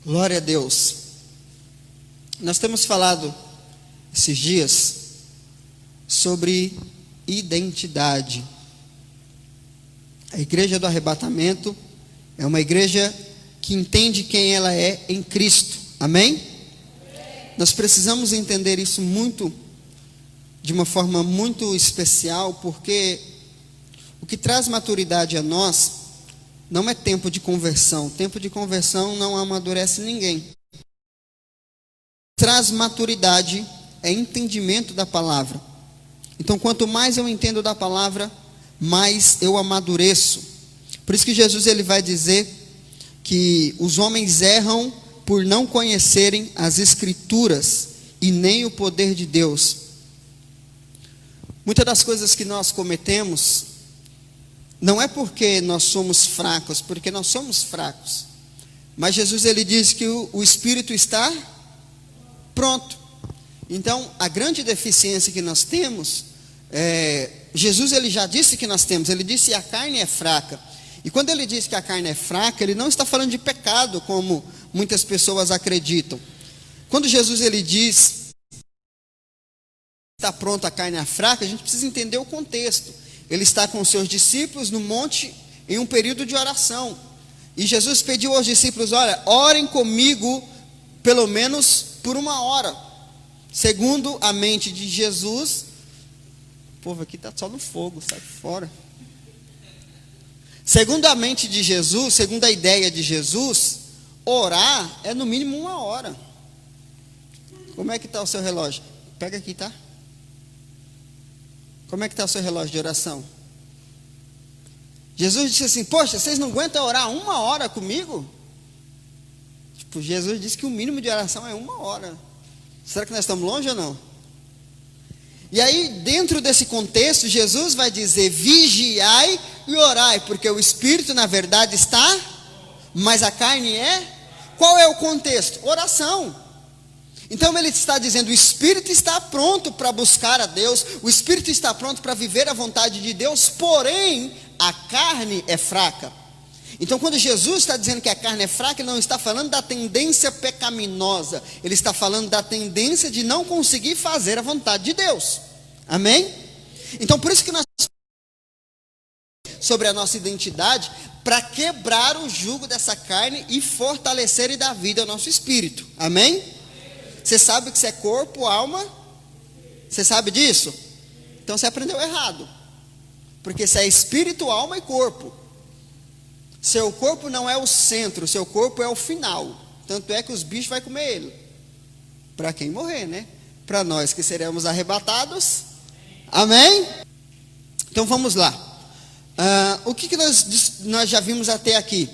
Glória a Deus. Nós temos falado esses dias sobre identidade. A igreja do arrebatamento é uma igreja que entende quem ela é em Cristo. Amém? Nós precisamos entender isso de uma forma muito especial, porque o que traz maturidade a nós não é tempo de conversão. Tempo de conversão não amadurece ninguém. Traz maturidade é entendimento da palavra. Então, quanto mais eu entendo da palavra, mais eu amadureço. Por isso que Jesus ele vai dizer que os homens erram por não conhecerem as Escrituras e nem o poder de Deus. Muitas das coisas que nós cometemos não é porque nós somos fracos, porque nós somos fracos. Mas Jesus ele diz que o Espírito está pronto. Então, a grande deficiência que nós temos, Jesus ele já disse que nós temos. Ele disse que a carne é fraca. E quando ele diz que a carne é fraca, ele não está falando de pecado, como muitas pessoas acreditam. Quando Jesus ele diz está pronto, a carne é fraca, a gente precisa entender o contexto. Ele está com os seus discípulos no monte em um período de oração. E Jesus pediu aos discípulos, olha, orem comigo pelo menos por 1 hora. Segundo a mente de Jesus, o povo aqui está só no fogo, sai fora. Segundo a mente de Jesus, segundo a ideia de Jesus, orar é no mínimo 1 hora. Como é que está o seu relógio? Pega aqui, tá? Como é que está o seu relógio de oração? Jesus disse assim, poxa, vocês não aguentam orar 1 hora comigo? Tipo, Jesus disse que o mínimo de oração é 1 hora. Será que nós estamos longe ou não? E aí, dentro desse contexto, Jesus vai dizer, vigiai e orai, porque o Espírito na verdade está, mas a carne é? Qual é o contexto? Oração. Então ele está dizendo, o Espírito está pronto para buscar a Deus, o Espírito está pronto para viver a vontade de Deus, porém, a carne é fraca. Então quando Jesus está dizendo que a carne é fraca, ele não está falando da tendência pecaminosa, ele está falando da tendência de não conseguir fazer a vontade de Deus. Amém? Então por isso que nós sobre a nossa identidade, para quebrar o jugo dessa carne e fortalecer e dar vida ao nosso espírito. Amém? Você sabe que você é corpo, alma? Você sabe disso? Então você aprendeu errado. Porque você é espírito, alma e corpo. Seu corpo não é o centro, seu corpo é o final. Tanto é que os bichos vão comer ele. Para quem morrer, né? Para nós que seremos arrebatados. Amém? Então vamos lá. O que nós já vimos até aqui?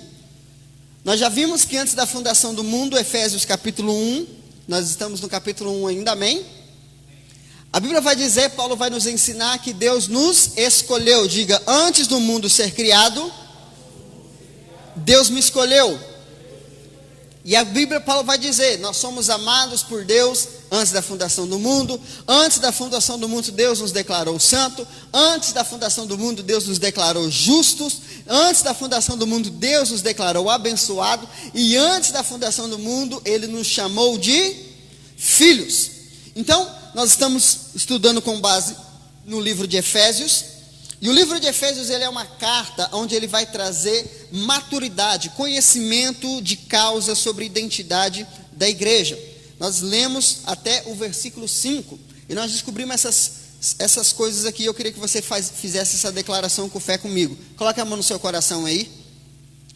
Nós já vimos que antes da fundação do mundo, Efésios capítulo 1, nós estamos no capítulo 1 ainda, amém? A Bíblia vai dizer, Paulo vai nos ensinar que Deus nos escolheu. Diga, antes do mundo ser criado, Deus me escolheu. E a Bíblia, Paulo vai dizer, nós somos amados por Deus antes da fundação do mundo. Antes da fundação do mundo, Deus nos declarou santo. Antes da fundação do mundo, Deus nos declarou justos. Antes da fundação do mundo, Deus nos declarou abençoado. E antes da fundação do mundo, Ele nos chamou de filhos. Então, nós estamos estudando com base no livro de Efésios. E o livro de Efésios ele é uma carta onde ele vai trazer maturidade, conhecimento de causa sobre a identidade da igreja. Nós lemos até o versículo 5 e nós descobrimos essas coisas aqui. Eu queria que você fizesse essa declaração com fé comigo. Coloque a mão no seu coração aí.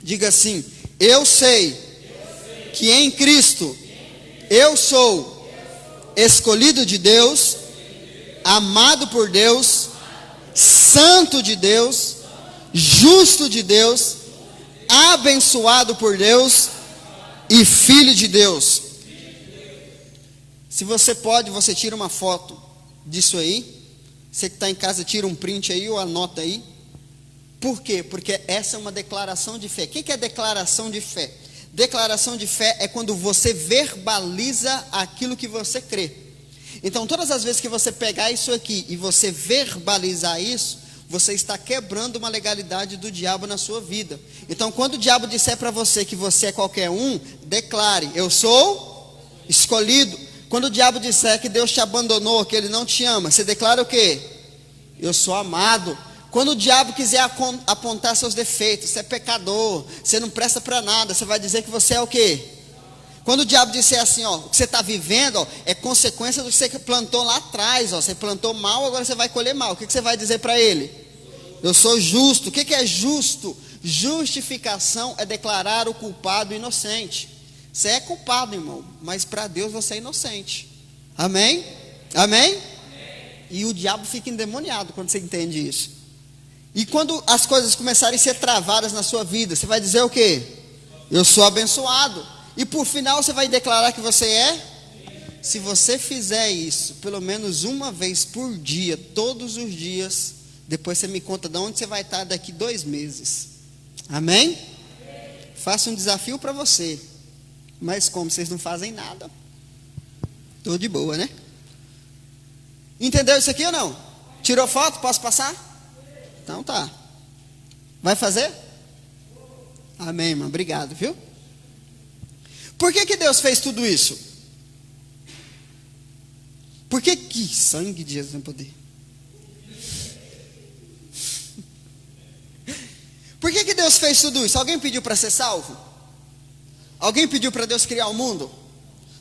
Diga assim, eu sei que em Cristo eu sou escolhido de Deus, amado por Deus, santo de Deus, justo de Deus, abençoado por Deus e filho de Deus. Se você pode, você tira uma foto disso aí. Você que está em casa, tira um print aí ou anota aí. Por quê? Porque essa é uma declaração de fé. O que é declaração de fé? Declaração de fé é quando você verbaliza aquilo que você crê. Então, todas as vezes que você pegar isso aqui e você verbalizar isso, você está quebrando uma legalidade do diabo na sua vida. Então, quando o diabo disser para você que você é qualquer um, declare: eu sou escolhido. Quando o diabo disser que Deus te abandonou, que Ele não te ama, você declara o quê? Eu sou amado. Quando o diabo quiser apontar seus defeitos, você é pecador, você não presta para nada, você vai dizer que você é o quê? Quando o diabo disser assim, ó, o que você está vivendo, ó, é consequência do que você plantou lá atrás, ó, você plantou mal, agora você vai colher mal. O que você vai dizer para ele? Eu sou justo. O que é justo? Justificação é declarar o culpado inocente. Você é culpado, irmão, mas para Deus você é inocente. Amém? Amém? E o diabo fica endemoniado quando você entende isso. E quando as coisas começarem a ser travadas na sua vida, você vai dizer o quê? Eu sou abençoado. E por final você vai declarar que você é? Se você fizer isso, pelo menos uma vez por dia, todos os dias, depois você me conta de onde você vai estar daqui 2 meses. Amém? Faça um desafio para você. Mas como vocês não fazem nada, estou de boa, né? Entendeu isso aqui ou não? Tirou foto? Posso passar? Então tá. Vai fazer? Amém, irmão. Obrigado, viu? Por que Deus fez tudo isso? Por que sangue de Jesus tem poder? Por que Deus fez tudo isso? Alguém pediu para ser salvo? Alguém pediu para Deus criar o mundo?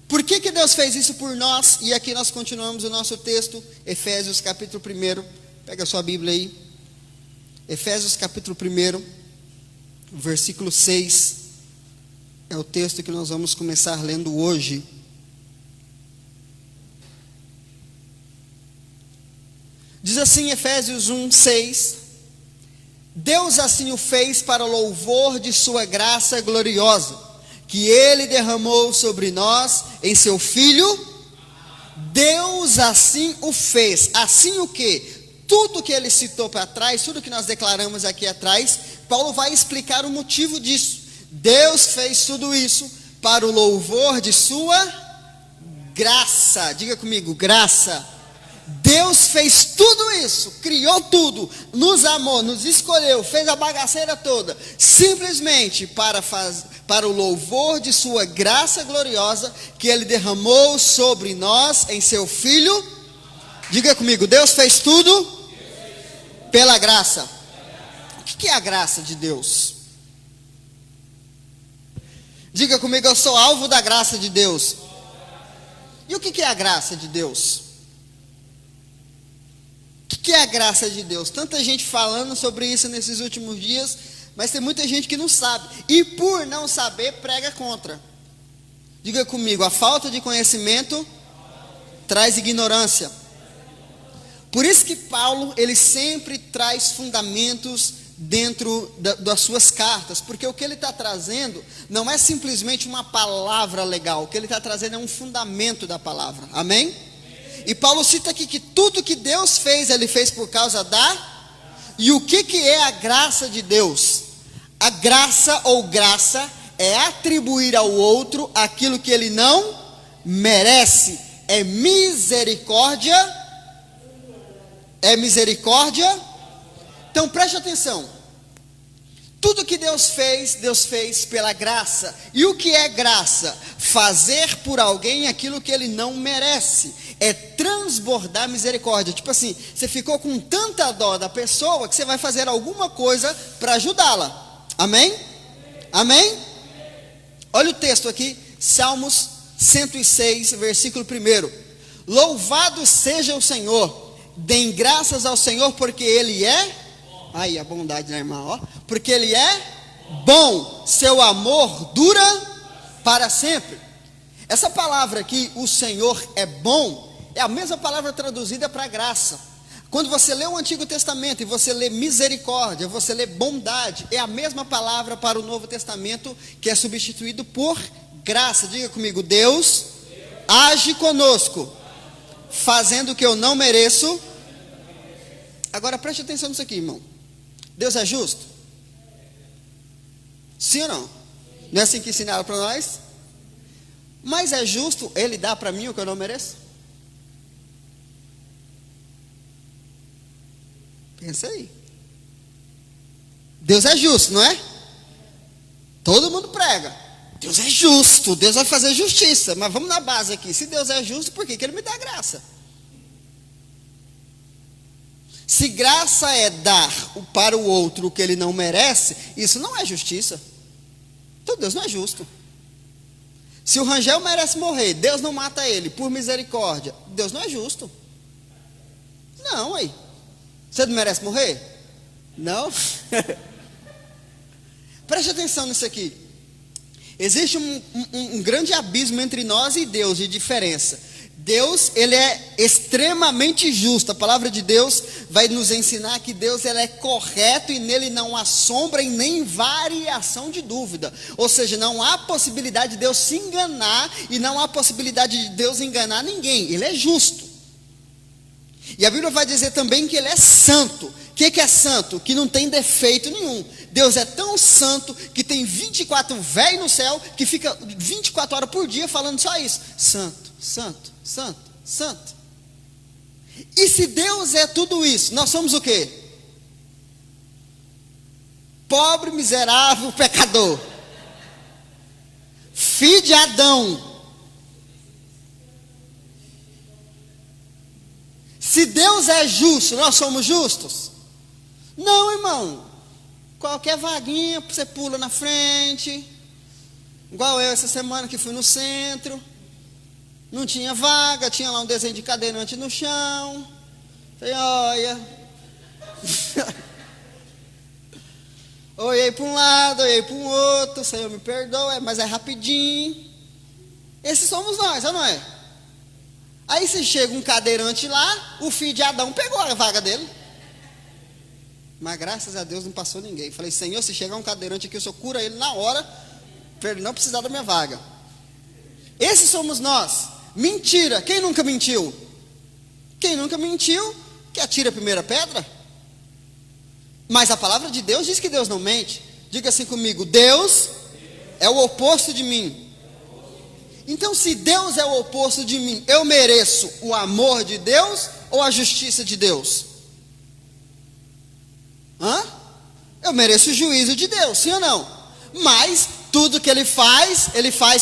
Por que Deus fez isso por nós? E aqui nós continuamos o nosso texto, Efésios capítulo 1. Pega a sua Bíblia aí. Efésios capítulo 1, versículo 6. É o texto que nós vamos começar lendo hoje. Diz assim, Efésios 1, 6. Deus assim o fez para o louvor de sua graça gloriosa, que Ele derramou sobre nós em seu Filho. Deus assim o fez. Assim o quê? Tudo que ele citou para trás, tudo que nós declaramos aqui atrás, Paulo vai explicar o motivo disso. Deus fez tudo isso para o louvor de sua graça. Diga comigo, graça. Deus fez tudo isso, criou tudo, nos amou, nos escolheu, fez a bagaceira toda, simplesmente para o louvor de sua graça gloriosa, que Ele derramou sobre nós em seu Filho. Diga comigo, Deus fez tudo pela graça. O que é a graça de Deus? Diga comigo, eu sou alvo da graça de Deus. E o que é a graça de Deus? O que é a graça de Deus? Tanta gente falando sobre isso nesses últimos dias, mas tem muita gente que não sabe. E por não saber, prega contra. Diga comigo, a falta de conhecimento traz ignorância. Por isso que Paulo, ele sempre traz fundamentos dentro das suas cartas, porque o que ele está trazendo não é simplesmente uma palavra legal, o que ele está trazendo é um fundamento da palavra, amém? E Paulo cita aqui que tudo que Deus fez, Ele fez por causa da... E o que é a graça de Deus? A graça ou graça é atribuir ao outro aquilo que ele não merece, é misericórdia, Então preste atenção, tudo que Deus fez pela graça. E o que é graça? Fazer por alguém aquilo que ele não merece, é transbordar misericórdia. Tipo assim, você ficou com tanta dó da pessoa que você vai fazer alguma coisa para ajudá-la, amém? Amém? Olha o texto aqui, Salmos 106, versículo 1. Louvado seja o Senhor, deem graças ao Senhor, porque Ele é... Aí a bondade da irmã, ó. Porque Ele é bom, seu amor dura para sempre. Essa palavra aqui, o Senhor é bom, é a mesma palavra traduzida para graça. Quando você lê o Antigo Testamento e você lê misericórdia, você lê bondade, é a mesma palavra para o Novo Testamento, que é substituído por graça. Diga comigo, Deus age conosco, fazendo o que eu não mereço. Agora preste atenção nisso aqui, irmão. Deus é justo? Sim ou não? Não é assim que ensinaram para nós? Mas é justo Ele dar para mim o que eu não mereço? Pensa aí. Deus é justo, não é? Todo mundo prega. Deus é justo, Deus vai fazer justiça. Mas vamos na base aqui. Se Deus é justo, por que Ele me dá graça? Se graça é dar para o outro o que ele não merece, isso não é justiça. Então Deus não é justo. Se o Rangel merece morrer, Deus não mata ele por misericórdia, Deus não é justo. Não, aí. Você não merece morrer? Não? Preste atenção nisso aqui. Existe um grande abismo entre nós e Deus de diferença. Deus, Ele é extremamente justo. A palavra de Deus vai nos ensinar que Deus ele é correto e nele não há sombra e nem variação de dúvida. Ou seja, não há possibilidade de Deus se enganar e não há possibilidade de Deus enganar ninguém. Ele é justo. E a Bíblia vai dizer também que Ele é santo. O que é santo? Que não tem defeito nenhum. Deus é tão santo que tem 24 véis no céu que fica 24 horas por dia falando só isso. Santo, santo, santo, santo. E se Deus é tudo isso, nós somos o quê? Pobre, miserável, pecador. Filho de Adão. Se Deus é justo, nós somos justos? Não, irmão. Qualquer vaguinha, você pula na frente. Igual eu essa semana que fui no centro. Não tinha vaga, tinha lá um desenho de cadeirante no chão. Falei, olha. Olhei para um lado, olhei para o outro. O Senhor me perdoa, mas é rapidinho. Esses somos nós, não é? Aí se chega um cadeirante lá, o filho de Adão pegou a vaga dele. Mas graças a Deus não passou ninguém. Falei, Senhor, se chegar um cadeirante aqui, o Senhor cura ele na hora, para ele não precisar da minha vaga. Esses somos nós. Mentira, quem nunca mentiu? Quem nunca mentiu, que atira a primeira pedra. Mas a palavra de Deus diz que Deus não mente. Diga assim comigo, Deus é o oposto de mim. Então se Deus é o oposto de mim, eu mereço o amor de Deus ou a justiça de Deus? Eu mereço o juízo de Deus, sim ou não? Mas tudo que Ele faz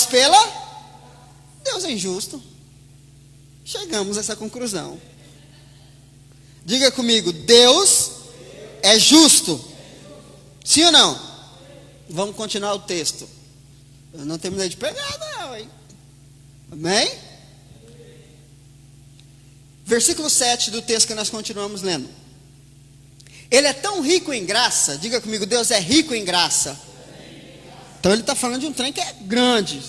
pela... Deus é injusto. Chegamos a essa conclusão. Diga comigo, Deus é justo. Sim ou não? Vamos continuar o texto. Eu não terminei de pregar, não, hein? Amém? Versículo 7 do texto que nós continuamos lendo. Ele é tão rico em graça. Diga comigo, Deus é rico em graça. Então ele está falando de um trem que é grande.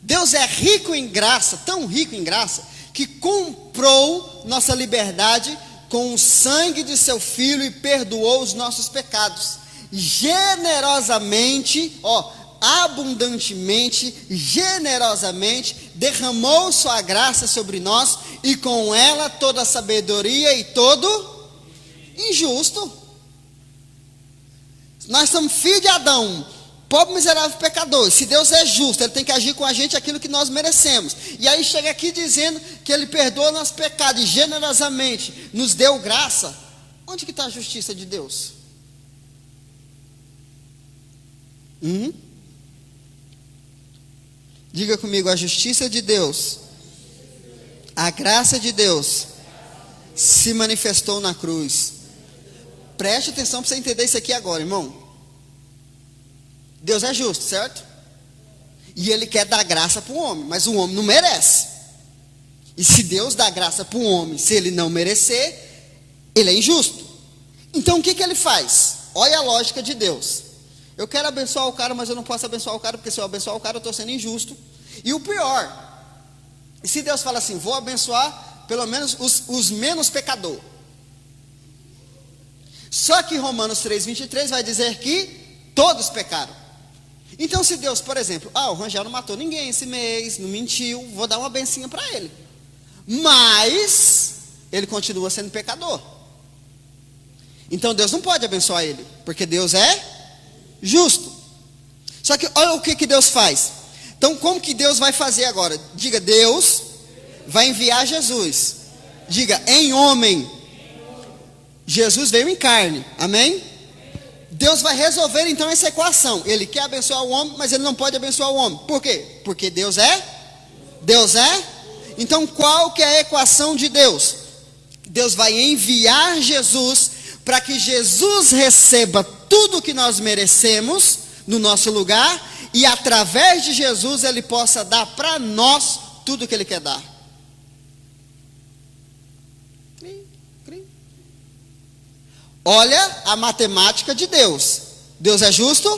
Deus é rico em graça, tão rico em graça, que comprou nossa liberdade com o sangue de seu Filho e perdoou os nossos pecados. Generosamente, abundantemente, generosamente, derramou sua graça sobre nós e com ela toda a sabedoria e todo injusto. Nós somos filhos de Adão, pobre, miserável, pecador. Se Deus é justo, Ele tem que agir com a gente aquilo que nós merecemos. E aí chega aqui dizendo que Ele perdoa nosso pecado e generosamente nos deu graça. Onde que está a justiça de Deus? Diga comigo, a justiça de Deus, a graça de Deus se manifestou na cruz. Preste atenção para você entender isso aqui agora, irmão. Deus é justo, certo? E Ele quer dar graça para o homem, mas o homem não merece. E se Deus dá graça para o homem, se ele não merecer, ele é injusto. Então o que Ele faz? Olha a lógica de Deus. Eu quero abençoar o cara, mas eu não posso abençoar o cara, porque se eu abençoar o cara, eu estou sendo injusto. E o pior, se Deus fala assim, vou abençoar pelo menos os menos pecador. Só que Romanos 3:23 vai dizer que todos pecaram. Então se Deus, por exemplo, o Rangel não matou ninguém esse mês, não mentiu, vou dar uma bencinha para ele. Mas ele continua sendo pecador. Então Deus não pode abençoar ele, porque Deus é justo. Só que olha o que Deus faz. Então como que Deus vai fazer agora? Diga, Deus vai enviar Jesus. Diga, em homem. Jesus veio em carne, amém? Deus vai resolver então essa equação. Ele quer abençoar o homem, mas ele não pode abençoar o homem. Por quê? Porque Deus é? Então qual que é a equação de Deus? Deus vai enviar Jesus para que Jesus receba tudo o que nós merecemos no nosso lugar, e através de Jesus ele possa dar para nós tudo o que ele quer dar. Olha a matemática de Deus. Deus é justo?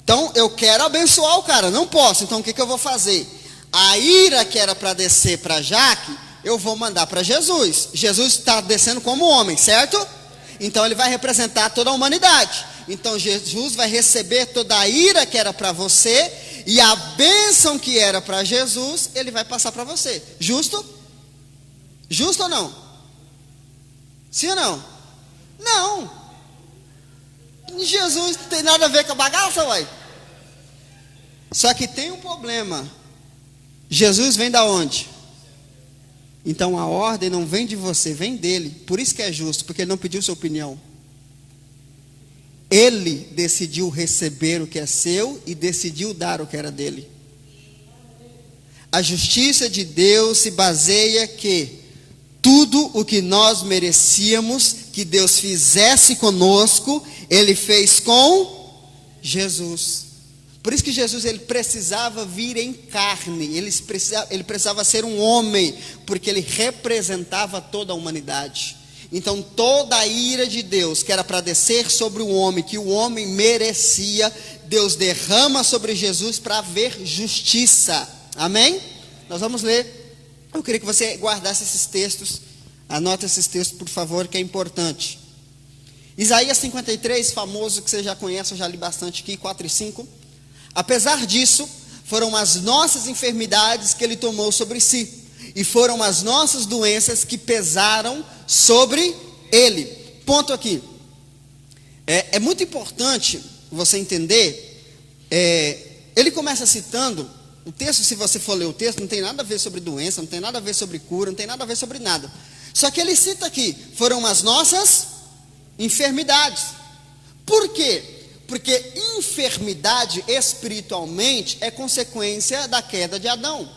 Então eu quero abençoar o cara, não posso. Então o que eu vou fazer? A ira que era para descer para Jaque, eu vou mandar para Jesus. Jesus está descendo como homem, certo? Então ele vai representar toda a humanidade. Então Jesus vai receber toda a ira que era para você, e a bênção que era para Jesus, ele vai passar para você. Justo? Justo ou não? Sim ou não? Não. Jesus não tem nada a ver com a bagaça, uai. Só que tem um problema. Jesus vem da onde? Então a ordem não vem de você, vem dele. Por isso que é justo, porque ele não pediu sua opinião. Ele decidiu receber o que é seu e decidiu dar o que era dele. A justiça de Deus se baseia que tudo o que nós merecíamos que Deus fizesse conosco, ele fez com Jesus. Por isso que Jesus ele precisava vir em carne, ele precisava ser um homem, porque ele representava toda a humanidade. Então toda a ira de Deus, que era para descer sobre o homem, que o homem merecia, Deus derrama sobre Jesus para haver justiça. Amém? Nós vamos ler. Eu queria que você guardasse esses textos, anota esses textos por favor, que é importante. Isaías 53, famoso, que você já conhece, eu já li bastante aqui, 4 e 5. Apesar disso, foram as nossas enfermidades que ele tomou sobre si, e foram as nossas doenças que pesaram sobre ele. Ponto aqui. É muito importante você entender, ele começa citando, o texto, se você for ler o texto, não tem nada a ver sobre doença, não tem nada a ver sobre cura, não tem nada a ver sobre nada. Só que ele cita aqui, foram as nossas enfermidades. Por quê? Porque enfermidade espiritualmente é consequência da queda de Adão.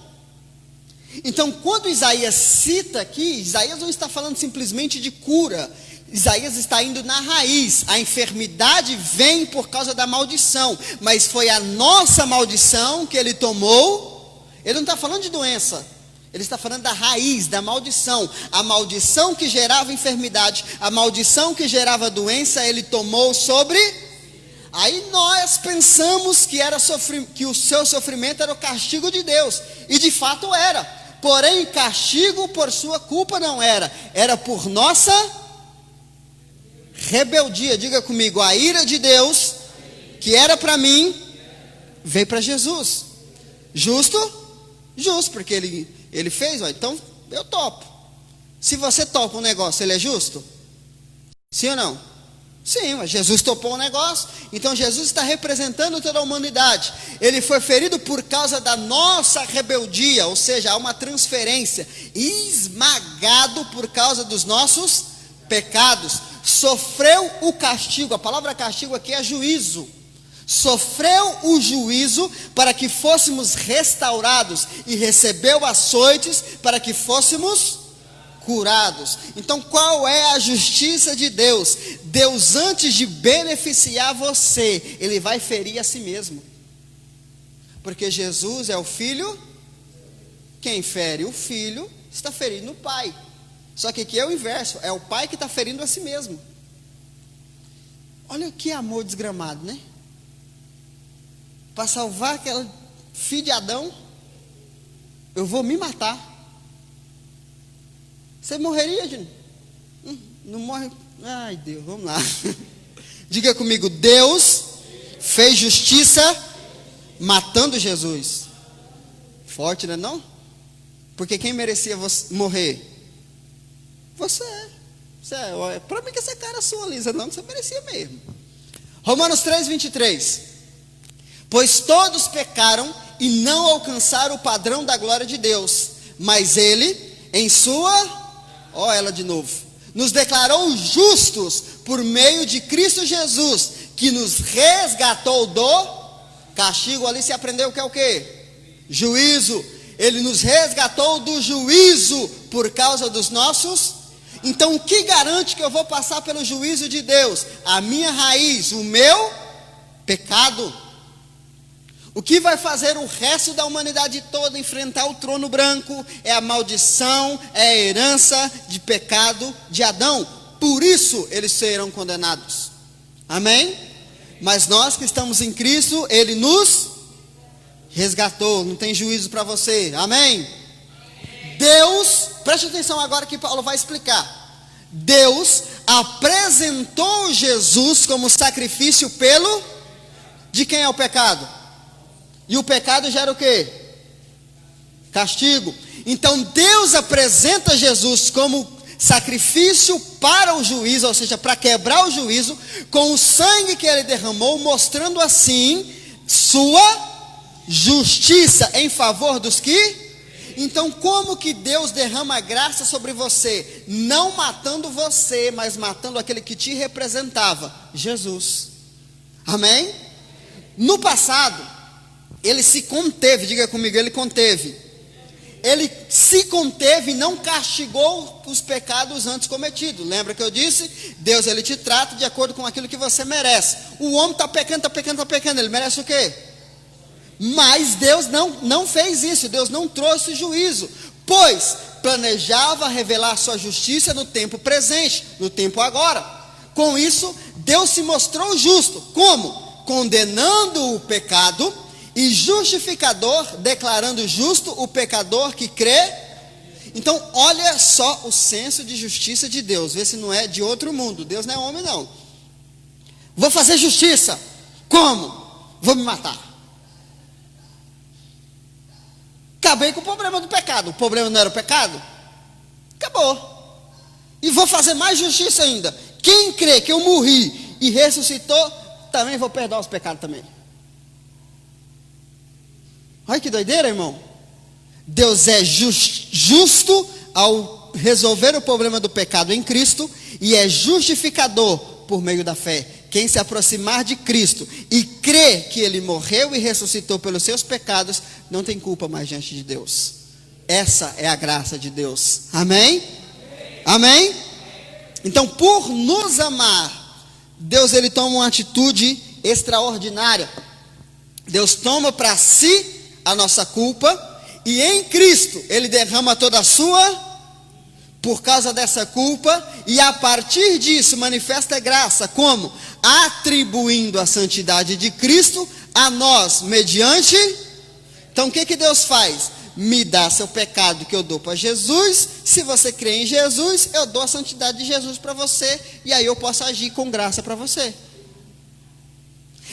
Então quando Isaías cita aqui, Isaías não está falando simplesmente de cura, Isaías está indo na raiz. A enfermidade vem por causa da maldição, mas foi a nossa maldição que ele tomou. Ele não está falando de doença, ele está falando da raiz, da maldição. A maldição que gerava enfermidade, a maldição que gerava doença, ele tomou sobre. Aí nós pensamos que o seu sofrimento era o castigo de Deus, e de fato era. Porém, castigo por sua culpa não era, era por nossa rebeldia. Diga comigo, a ira de Deus, que era para mim, veio para Jesus. Justo? Justo, porque ele fez, ó, então eu topo. Se você topa um negócio, ele é justo? Sim ou não? Sim, mas Jesus topou um negócio. Então Jesus está representando toda a humanidade. Ele foi ferido por causa da nossa rebeldia, ou seja, há uma transferência. Esmagado por causa dos nossos pecados. Sofreu o castigo. A palavra castigo aqui é juízo. Sofreu o juízo para que fôssemos restaurados, e recebeu açoites para que fôssemos curados. Então qual é a justiça de Deus? Deus, antes de beneficiar você, ele vai ferir a si mesmo, porque Jesus é o Filho. Quem fere o Filho está ferindo o Pai. Só que aqui é o inverso, é o Pai que está ferindo a si mesmo. Olha que amor desgramado, né? Para salvar aquela filha de Adão, eu vou me matar. Você morreria, Júnior? Não morre. Ai, Deus, vamos lá. Diga comigo, Deus fez justiça matando Jesus. Forte, né não? Porque quem merecia morrer? Você. Para mim que essa cara sua, Lisa, não, você merecia mesmo. Romanos 3, 23. Pois todos pecaram e não alcançaram o padrão da glória de Deus, mas ele, em sua, ela de novo, nos declarou justos por meio de Cristo Jesus, que nos resgatou do castigo. Ali se aprendeu que é o quê? Juízo. Ele nos resgatou do juízo por causa dos nossos. Então o que garante que eu vou passar pelo juízo de Deus? A minha raiz, o meu pecado. O que vai fazer o resto da humanidade toda enfrentar o trono branco é a maldição, é a herança de pecado de Adão. Por isso eles serão condenados. Amém? Mas nós que estamos em Cristo, Ele nos resgatou. Não tem juízo para você. Amém? Deus, preste atenção agora que Paulo vai explicar. Deus apresentou Jesus como sacrifício pelo... De quem é o pecado? E o pecado gera o quê? Castigo. Então Deus apresenta Jesus como sacrifício para o juízo, ou seja, para quebrar o juízo, com o sangue que Ele derramou, mostrando assim sua justiça em favor dos que... Então como que Deus derrama graça sobre você? Não matando você, mas matando aquele que te representava, Jesus. Amém? No passado, Ele se conteve, diga comigo, Ele conteve. Ele se conteve e não castigou os pecados antes cometidos. Lembra que eu disse? Deus, Ele te trata de acordo com aquilo que você merece. O homem está pecando, Ele merece o quê? Mas Deus não fez isso. Deus não trouxe juízo, pois planejava revelar sua justiça no tempo presente, no tempo agora. Com isso, Deus se mostrou justo. Como? Condenando o pecado, e justificador, declarando justo o pecador que crê. Então olha só o senso de justiça de Deus. Vê se não é de outro mundo. Deus não é homem não. Vou fazer justiça. Como? Vou me matar. Acabei com o problema do pecado. O problema não era o pecado? Acabou. E vou fazer mais justiça ainda. Quem crê que eu morri e ressuscitou, também vou perdoar os pecados também. Olha que doideira, irmão. Deus é justo ao resolver o problema do pecado em Cristo, e é justificador por meio da fé. Quem se aproximar de Cristo e crê que Ele morreu e ressuscitou pelos seus pecados, não tem culpa mais diante de Deus. Essa é a graça de Deus. Amém? Amém? Então, por nos amar, Deus Ele toma uma atitude extraordinária. Deus toma para si a nossa culpa, e em Cristo Ele derrama toda a sua, por causa dessa culpa, e a partir disso manifesta graça, como? Atribuindo a santidade de Cristo a nós, mediante. Então o que Deus faz? Me dá seu pecado que eu dou para Jesus. Se você crê em Jesus, eu dou a santidade de Jesus para você, e aí eu posso agir com graça para você.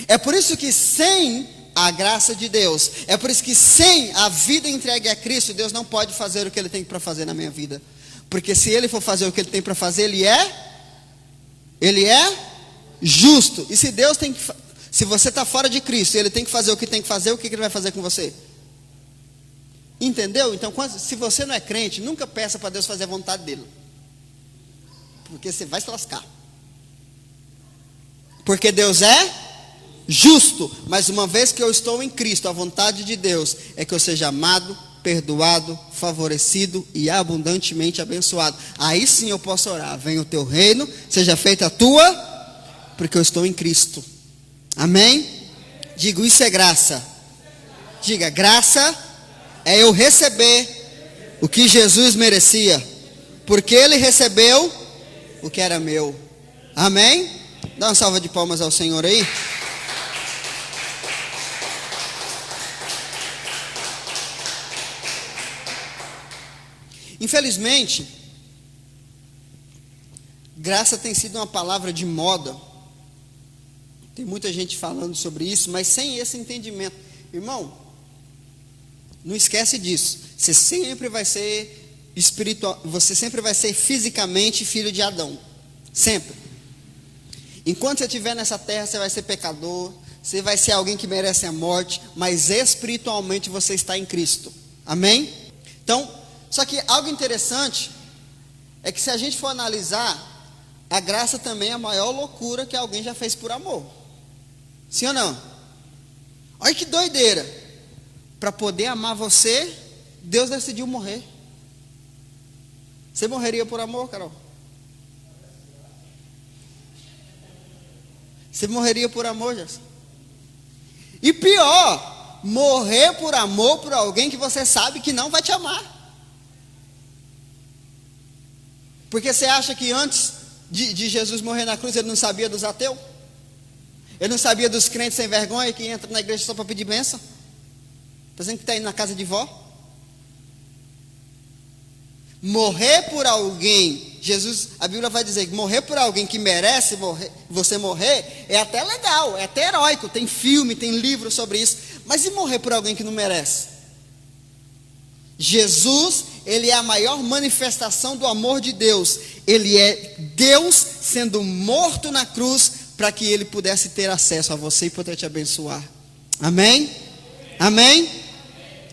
É por isso que sem a graça de Deus, é por isso que sem a vida entregue a Cristo, Deus não pode fazer o que Ele tem para fazer na minha vida. Porque se Ele for fazer o que Ele tem para fazer, Ele é justo. E se Deus tem que, se você está fora de Cristo, Ele tem que fazer o que tem que fazer, o que Ele vai fazer com você? Entendeu? Então, se você não é crente, nunca peça para Deus fazer a vontade dEle, porque você vai se lascar. Porque Deus é justo, mas uma vez que eu estou em Cristo, a vontade de Deus é que eu seja amado, perdoado, favorecido e abundantemente abençoado. Aí sim eu posso orar: venha o teu reino, seja feita a tua, porque eu estou em Cristo. Amém? Digo, isso é graça. Diga, graça é eu receber o que Jesus merecia, porque Ele recebeu o que era meu. Amém? Dá uma salva de palmas ao Senhor aí. Infelizmente, graça tem sido uma palavra de moda. Tem muita gente falando sobre isso, mas sem esse entendimento. Irmão, não esquece disso. Você sempre vai ser espiritual, você sempre vai ser fisicamente filho de Adão. Sempre. Enquanto você estiver nessa terra, você vai ser pecador, você vai ser alguém que merece a morte, mas espiritualmente você está em Cristo. Amém? Então, só que algo interessante é que se a gente for analisar, a graça também é a maior loucura que alguém já fez por amor. Sim ou não? Olha que doideira. Para poder amar você, Deus decidiu morrer. Você morreria por amor, Carol? Você morreria por amor, Gerson? E pior, morrer por amor por alguém que você sabe que não vai te amar. Porque você acha que antes de Jesus morrer na cruz, ele não sabia dos ateus? Ele não sabia dos crentes sem vergonha que entram na igreja só para pedir bênção? Pensando que está indo na casa de vó? Morrer por alguém, Jesus, a Bíblia vai dizer que morrer por alguém que merece você morrer, é até legal, é até heróico, tem filme, tem livro sobre isso, mas e morrer por alguém que não merece? Jesus, ele é a maior manifestação do amor de Deus, ele é Deus sendo morto na cruz, para que ele pudesse ter acesso a você e poder te abençoar, amém? Amém?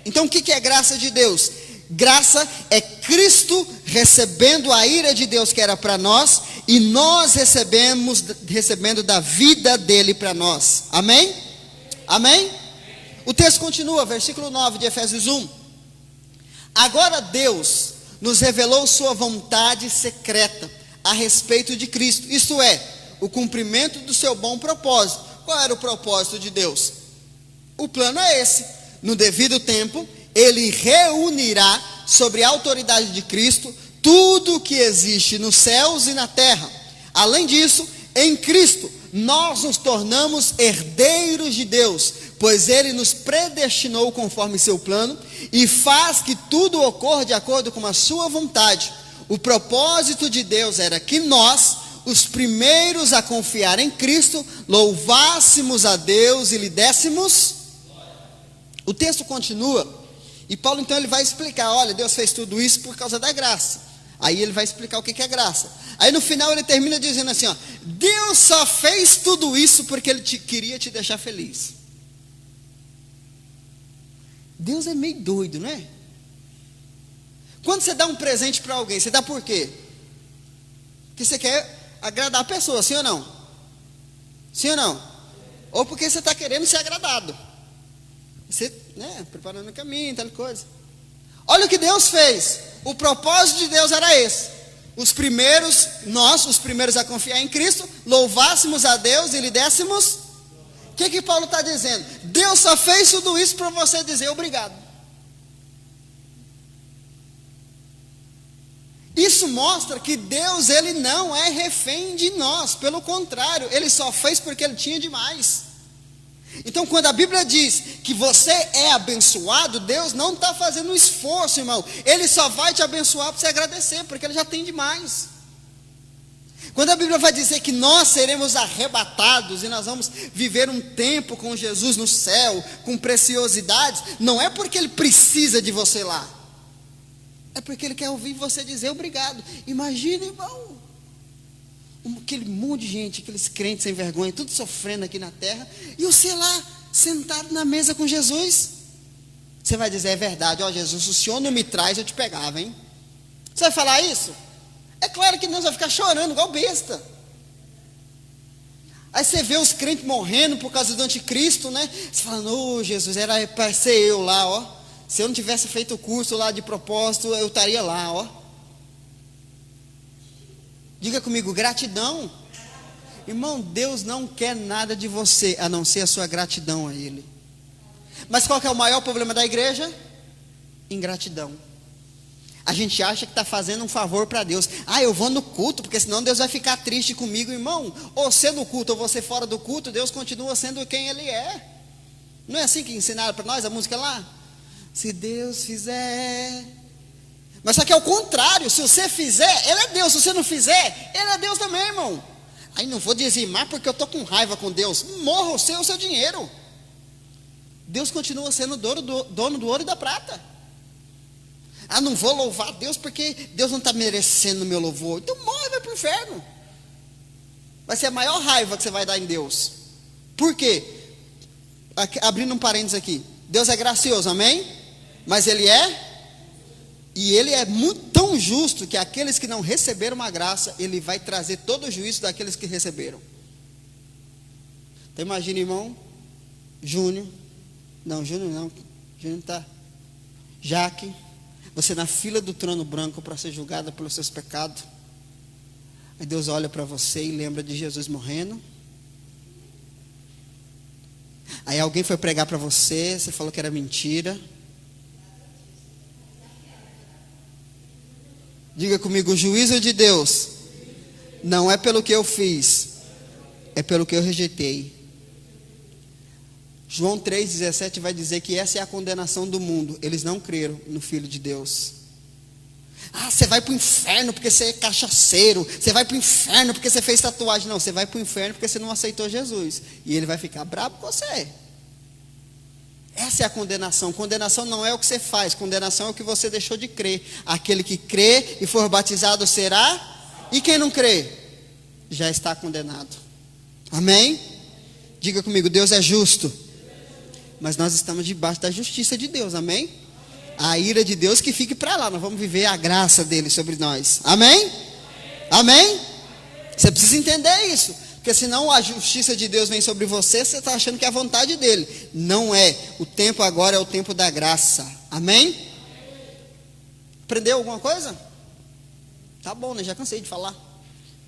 Então o que é graça de Deus? Graça é Cristo recebendo a ira de Deus que era para nós, e nós recebendo da vida dele para nós, amém? Amém? O texto continua, versículo 9 de Efésios 1. Agora Deus nos revelou sua vontade secreta a respeito de Cristo, isto é, o cumprimento do seu bom propósito. Qual era o propósito de Deus? O plano é esse: no devido tempo, ele reunirá sobre a autoridade de Cristo tudo o que existe nos céus e na terra. Além disso, em Cristo, nós nos tornamos herdeiros de Deus, pois ele nos predestinou conforme seu plano e faz que tudo ocorra de acordo com a sua vontade. O propósito de Deus era que nós, os primeiros a confiar em Cristo, louvássemos a Deus e lhe dessemos. O texto continua, e Paulo então ele vai explicar, olha, Deus fez tudo isso por causa da graça. Aí ele vai explicar o que é graça. Aí no final ele termina dizendo assim, ó, Deus só fez tudo isso porque ele queria te deixar feliz. Deus é meio doido, não é? Quando você dá um presente para alguém, você dá por quê? Porque você quer agradar a pessoa, sim ou não? Sim ou não? Ou porque você está querendo ser agradado. Você, né, preparando o caminho, tal coisa. Olha o que Deus fez. O propósito de Deus era esse: os primeiros a confiar em Cristo, louvássemos a Deus e lhe dessemos. O que Paulo está dizendo? Deus só fez tudo isso para você dizer obrigado. Isso mostra que Deus, ele não é refém de nós, pelo contrário, ele só fez porque ele tinha demais. Então quando a Bíblia diz que você é abençoado, Deus não está fazendo um esforço, irmão, ele só vai te abençoar para você agradecer, porque ele já tem demais. Quando a Bíblia vai dizer que nós seremos arrebatados e nós vamos viver um tempo com Jesus no céu, com preciosidades, não é porque ele precisa de você lá, é porque ele quer ouvir você dizer obrigado. Imagina, irmão, aquele monte de gente, aqueles crentes sem vergonha, tudo sofrendo aqui na terra, e você lá, sentado na mesa com Jesus. Você vai dizer, é verdade, ó Jesus, se o Senhor não me traz, eu te pegava, hein? Você vai falar isso? É claro que não, você vai ficar chorando, igual besta. Aí você vê os crentes morrendo por causa do anticristo, né? Você fala, ô Jesus, era para ser eu lá, ó. Se eu não tivesse feito o curso lá de propósito, eu estaria lá, ó. Diga comigo, gratidão. Irmão, Deus não quer nada de você, a não ser a sua gratidão a Ele. Mas qual que é o maior problema da igreja? Ingratidão. A gente acha que está fazendo um favor para Deus. Ah, eu vou no culto, porque senão Deus vai ficar triste comigo. Irmão, ou você no culto, ou você fora do culto, Deus continua sendo quem Ele é. Não é assim que ensinaram para nós a música lá? Se Deus fizer... Mas só que é o contrário, se você fizer, Ele é Deus, se você não fizer, Ele é Deus também, irmão. Aí não vou dizimar porque eu estou com raiva com Deus. Morra o seu dinheiro. Deus continua sendo dono do ouro e da prata. Ah, não vou louvar Deus porque Deus não está merecendo o meu louvor. Então morre, vai para o inferno. Vai ser a maior raiva que você vai dar em Deus. Por quê? Abrindo um parênteses aqui. Deus é gracioso, amém? Mas Ele é... E ele é tão justo que aqueles que não receberam a graça, ele vai trazer todo o juízo daqueles que receberam. Então imagina, irmão, Júnior não, tá, Jaque, você na fila do trono branco para ser julgada pelos seus pecados. Aí Deus olha para você e lembra de Jesus morrendo. Aí alguém foi pregar para você, você falou que era mentira. Diga comigo, o juízo de Deus não é pelo que eu fiz, é pelo que eu rejeitei. João 3,17 vai dizer que essa é a condenação do mundo. Eles não creram no Filho de Deus. Ah, você vai para o inferno porque você é cachaceiro. Você vai para o inferno porque você fez tatuagem. Não, você vai para o inferno porque você não aceitou Jesus. E ele vai ficar bravo com você. Essa é a condenação. Condenação não é o que você faz. Condenação é o que você deixou de crer. Aquele que crê e for batizado será. E quem não crê, já está condenado. Amém? Diga comigo, Deus é justo. Mas nós estamos debaixo da justiça de Deus. Amém? A ira de Deus que fique para lá. Nós vamos viver a graça dele sobre nós. Amém? Amém? Você precisa entender isso. Porque senão a justiça de Deus vem sobre você, você está achando que é a vontade dele. Não é. O tempo agora é o tempo da graça. Amém? Aprendeu alguma coisa? Tá bom, né? Já cansei de falar.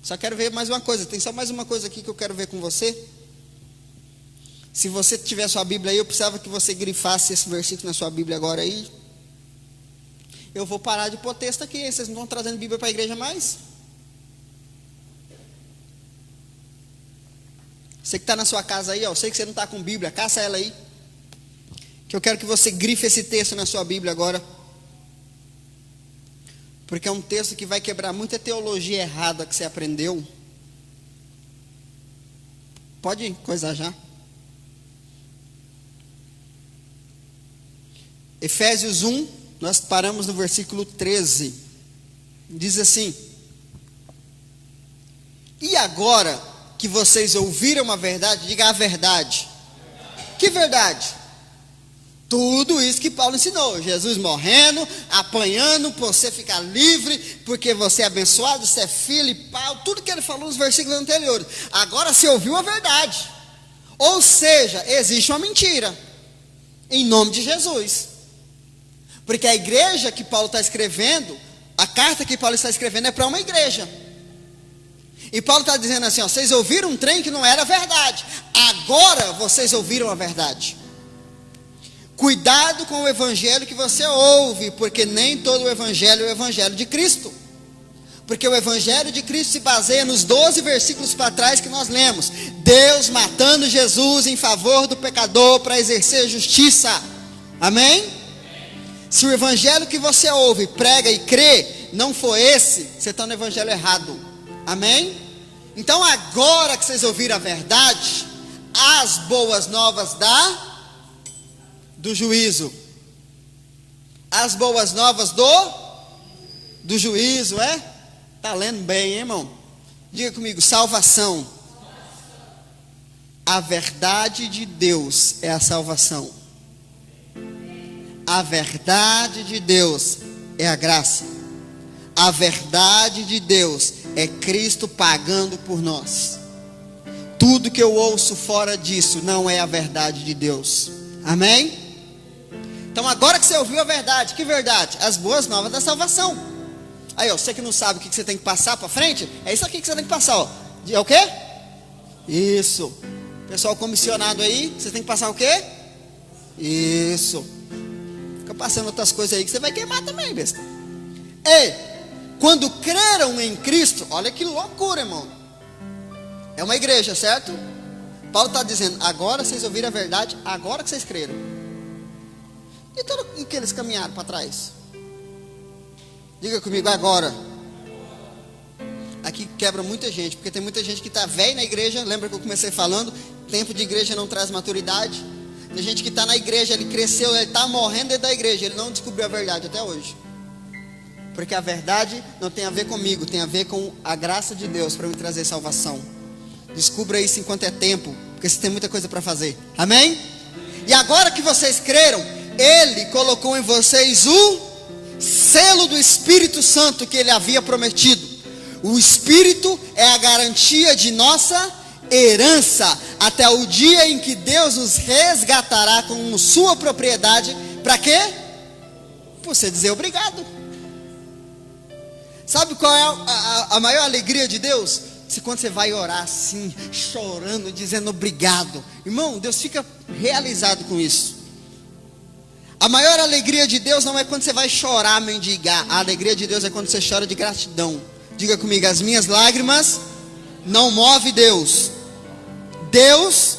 Só quero ver mais uma coisa. Tem só mais uma coisa aqui que eu quero ver com você. Se você tiver sua Bíblia aí, eu precisava que você grifasse esse versículo na sua Bíblia agora aí. Eu vou parar de pôr texto aqui. Vocês não estão trazendo Bíblia para a igreja mais? Você que está na sua casa aí, ó, eu sei que você não está com Bíblia, caça ela aí. Que eu quero que você grife esse texto na sua Bíblia agora. Porque é um texto que vai quebrar muita teologia errada que você aprendeu. Pode coisar já. Efésios 1, nós paramos no versículo 13. Diz assim: e agora que vocês ouviram a verdade, diga a verdade. Que verdade? Tudo isso que Paulo ensinou. Jesus morrendo, apanhando, por você ficar livre, porque você é abençoado, você é filho e pau. Tudo que ele falou nos versículos anteriores. Agora você ouviu a verdade. Ou seja, existe uma mentira. Em nome de Jesus. Porque a igreja que Paulo está escrevendo, a carta que Paulo está escrevendo é para uma igreja. E Paulo está dizendo assim, ó, vocês ouviram um trem que não era verdade. Agora vocês ouviram a verdade. Cuidado com o evangelho que você ouve, porque nem todo o evangelho é o evangelho de Cristo. Porque o evangelho de Cristo se baseia nos 12 versículos para trás que nós lemos. Deus matando Jesus em favor do pecador para exercer justiça. Amém? Se o evangelho que você ouve, prega e crê, não for esse, você está no evangelho errado. Amém? Então agora que vocês ouviram a verdade, as boas novas do juízo. As boas novas do juízo, é? Está lendo bem, hein, irmão? Diga comigo, salvação. A verdade de Deus é a salvação. A verdade de Deus é a graça. A verdade de Deus é Cristo pagando por nós. Tudo que eu ouço fora disso não é a verdade de Deus. Amém? Então agora que você ouviu a verdade, que verdade? As boas novas da salvação. Aí, ó, você que não sabe o que você tem que passar para frente, é isso aqui que você tem que passar, ó. É o quê? Isso. Pessoal comissionado aí, você tem que passar o quê? Isso. Fica passando outras coisas aí que você vai queimar também, besta. Ei, quando creram em Cristo, olha que loucura, irmão. É uma igreja, certo? Paulo está dizendo, agora vocês ouviram a verdade, agora que vocês creram. E tudo o que eles caminharam para trás? Diga comigo, agora. Aqui quebra muita gente, porque tem muita gente que está velho na igreja. Lembra que eu comecei falando? Tempo de igreja não traz maturidade. Tem gente que está na igreja, ele cresceu, ele está morrendo dentro da igreja, ele não descobriu a verdade até hoje. Porque a verdade não tem a ver comigo, tem a ver com a graça de Deus para me trazer salvação. Descubra isso enquanto é tempo, porque você tem muita coisa para fazer. Amém? E agora que vocês creram, Ele colocou em vocês o selo do Espírito Santo que ele havia prometido. O Espírito é a garantia de nossa herança, até o dia em que Deus nos resgatará como sua propriedade. Para quê? Para você dizer obrigado. Sabe qual é a maior alegria de Deus? Quando você vai orar assim, chorando, dizendo obrigado. Irmão, Deus fica realizado com isso. A maior alegria de Deus não é quando você vai chorar, mendigar. A alegria de Deus é quando você chora de gratidão. Diga comigo, as minhas lágrimas não movem Deus. Deus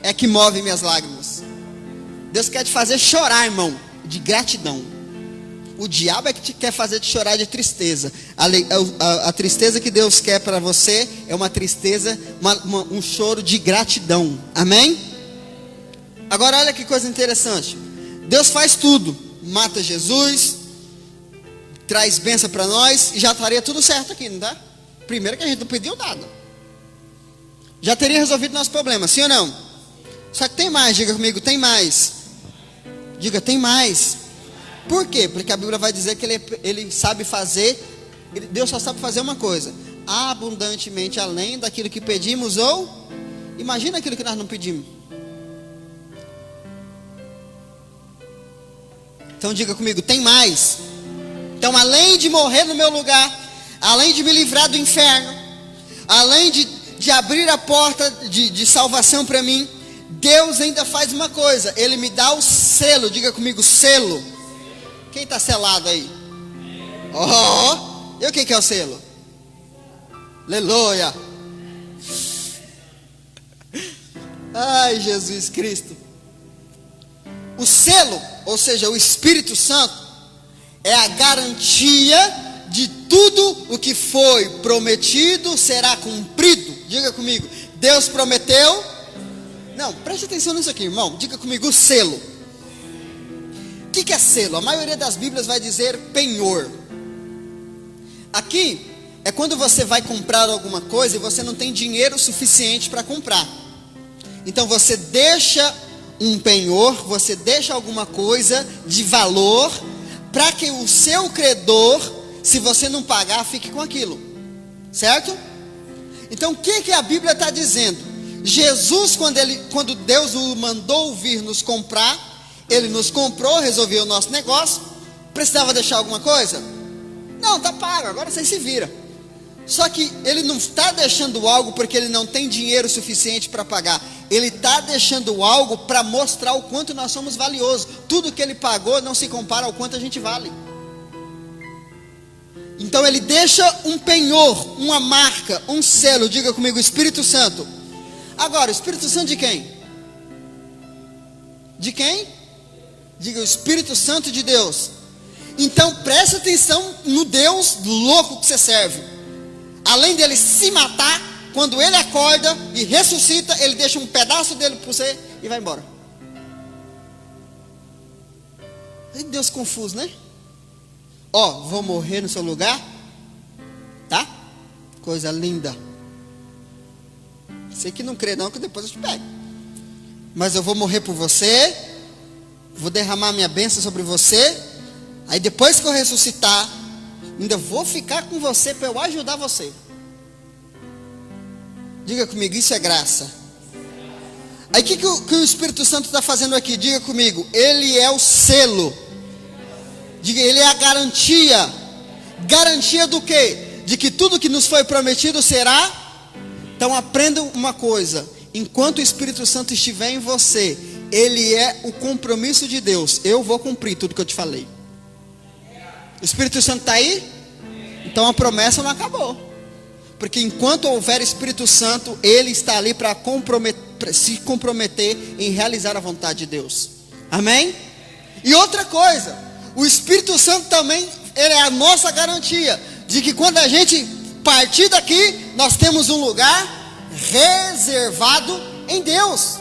é que move minhas lágrimas. Deus quer te fazer chorar, irmão, de gratidão. O diabo é que te quer fazer te chorar de tristeza. A tristeza que Deus quer para você é uma tristeza, um choro de gratidão. Amém? Agora olha que coisa interessante. Deus faz tudo. Mata Jesus, traz bênção para nós, e já estaria tudo certo aqui, não tá? Primeiro que a gente não pediu nada. Já teria resolvido nosso problema, sim ou não? Só que tem mais, diga comigo, tem mais. Diga, tem mais. Por quê? Porque a Bíblia vai dizer que ele sabe fazer, Deus só sabe fazer uma coisa: abundantemente além daquilo que pedimos ou... Imagina aquilo que nós não pedimos. Então diga comigo, tem mais. Então além de morrer no meu lugar, além de me livrar do inferno, além de abrir a porta de salvação para mim, Deus ainda faz uma coisa: Ele me dá o selo. Diga comigo, selo. Quem está selado aí? E o que é o selo? Aleluia. Ai, Jesus Cristo. O selo, ou seja, o Espírito Santo, é a garantia de tudo o que foi prometido será cumprido. Diga comigo, Deus prometeu. Não, preste atenção nisso aqui, irmão. Diga comigo, o selo. O que é selo? A maioria das Bíblias vai dizer penhor. Aqui é quando você vai comprar alguma coisa e você não tem dinheiro suficiente para comprar. Então você deixa um penhor, você deixa alguma coisa de valor, para que o seu credor, se você não pagar, fique com aquilo. Certo? Então o que a Bíblia está dizendo? Jesus, quando Deus o mandou vir nos comprar, Ele nos comprou, resolveu o nosso negócio. Precisava deixar alguma coisa? Não, está pago, agora você se vira. Só que Ele não está deixando algo porque Ele não tem dinheiro suficiente para pagar. Ele está deixando algo para mostrar o quanto nós somos valiosos. Tudo que Ele pagou não se compara ao quanto a gente vale. Então Ele deixa um penhor, uma marca, um selo. Diga comigo, Espírito Santo. Agora, o Espírito Santo de quem? De quem? Diga, o Espírito Santo de Deus. Então preste atenção no Deus louco que você serve. Além dele se matar, quando ele acorda e ressuscita, ele deixa um pedaço dele para você e vai embora. Ai, Deus confuso, né? Vou morrer no seu lugar, tá? Coisa linda. Você que não crê não, que depois eu te pego. Mas eu vou morrer por você, vou derramar minha bênção sobre você. Aí depois que eu ressuscitar, ainda vou ficar com você para eu ajudar você. Diga comigo, isso é graça. Aí o que o Espírito Santo está fazendo aqui? Diga comigo, Ele é o selo. Diga, Ele é a garantia. Garantia do quê? De que tudo que nos foi prometido será. Então aprenda uma coisa: enquanto o Espírito Santo estiver em você, Ele é o compromisso de Deus. Eu vou cumprir tudo que eu te falei. O Espírito Santo está aí? Então a promessa não acabou. Porque enquanto houver Espírito Santo, Ele está ali para se comprometer em realizar a vontade de Deus. Amém? E outra coisa, o Espírito Santo também, ele é a nossa garantia de que quando a gente partir daqui, nós temos um lugar reservado em Deus.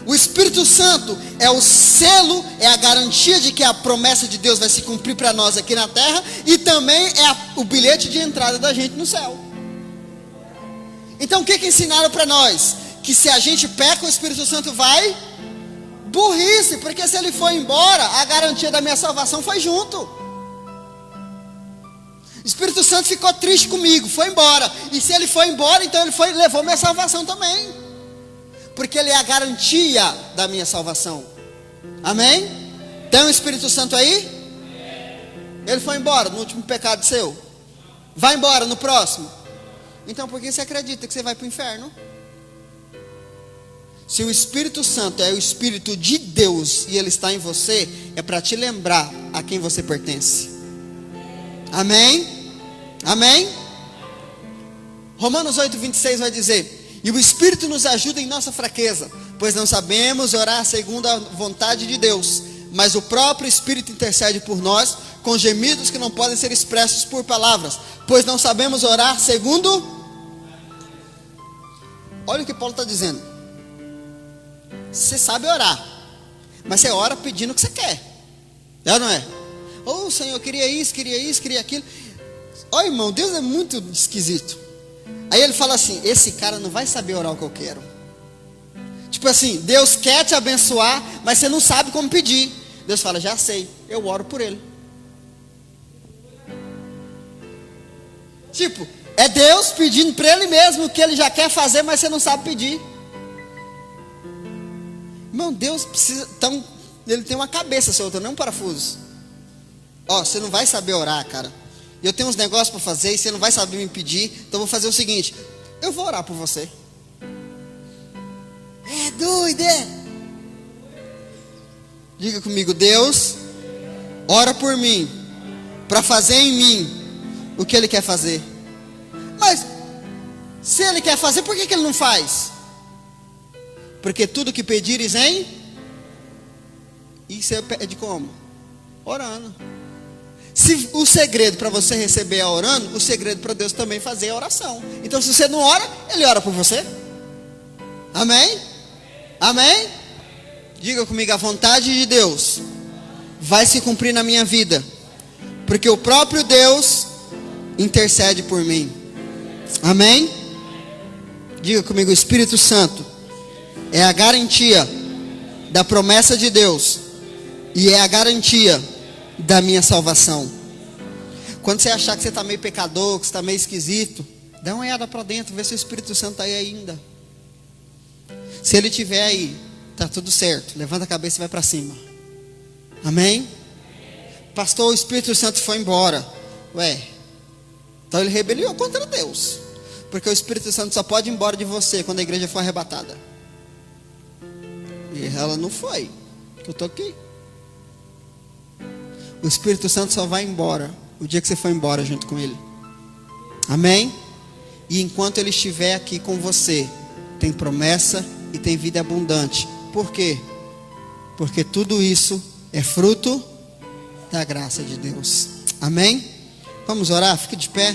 O Espírito Santo é o selo, é a garantia de que a promessa de Deus vai se cumprir para nós aqui na terra, e também é o bilhete de entrada da gente no céu. Então o que ensinaram para nós? Que se a gente peca, o Espírito Santo vai? Burrice, porque se ele for embora, a garantia da minha salvação foi junto. O Espírito Santo ficou triste comigo, foi embora. E se ele foi embora, então levou minha salvação também. Porque ele é a garantia da minha salvação. Amém? Tem o Espírito Santo aí? Ele foi embora no último pecado seu. Vai embora no próximo. Então por que você acredita que você vai para o inferno? Se o Espírito Santo é o Espírito de Deus e ele está em você, é para te lembrar a quem você pertence. Amém? Amém? Romanos 8:26 vai dizer: e o Espírito nos ajuda em nossa fraqueza, pois não sabemos orar segundo a vontade de Deus, mas o próprio Espírito intercede por nós com gemidos que não podem ser expressos por palavras, pois não sabemos orar segundo. Olha o que Paulo está dizendo. Você sabe orar, mas você ora pedindo o que você quer. É ou não é? Oh Senhor, eu queria isso, queria aquilo. Olha irmão, Deus é muito esquisito. Aí ele fala assim: esse cara não vai saber orar o que eu quero. Tipo assim, Deus quer te abençoar, mas você não sabe como pedir. Deus fala: já sei, eu oro por ele. Tipo, é Deus pedindo para ele mesmo o que ele já quer fazer, mas você não sabe pedir. Irmão, Deus precisa, então, ele tem uma cabeça solta, não um parafuso. Ó, você não vai saber orar, cara. Eu tenho uns negócios para fazer e você não vai saber me pedir. Então eu vou fazer o seguinte: eu vou orar por você. É doido, é? Diga comigo: Deus ora por mim, para fazer em mim o que ele quer fazer. Mas se ele quer fazer, por que ele não faz? Porque tudo que pedires em, e você pede como? Orando. Se o segredo para você receber é orando, o segredo para Deus também fazer é oração. Então se você não ora, ele ora por você. Amém? Amém? Diga comigo: a vontade de Deus vai se cumprir na minha vida, porque o próprio Deus intercede por mim. Amém? Diga comigo: o Espírito Santo é a garantia da promessa de Deus e é a garantia da minha salvação. Quando você achar que você está meio pecador, que você está meio esquisito, dá uma olhada para dentro, vê se o Espírito Santo está aí ainda. Se ele estiver aí, está tudo certo. Levanta a cabeça e vai para cima. Amém? Pastor, o Espírito Santo foi embora. Ué, então ele rebeliou contra Deus, porque o Espírito Santo só pode ir embora de você quando a igreja for arrebatada. E ela não foi, eu estou aqui. O Espírito Santo só vai embora o dia que você for embora junto com ele. Amém? E enquanto ele estiver aqui com você, tem promessa e tem vida abundante. Por quê? Porque tudo isso é fruto da graça de Deus. Amém? Vamos orar? Fique de pé.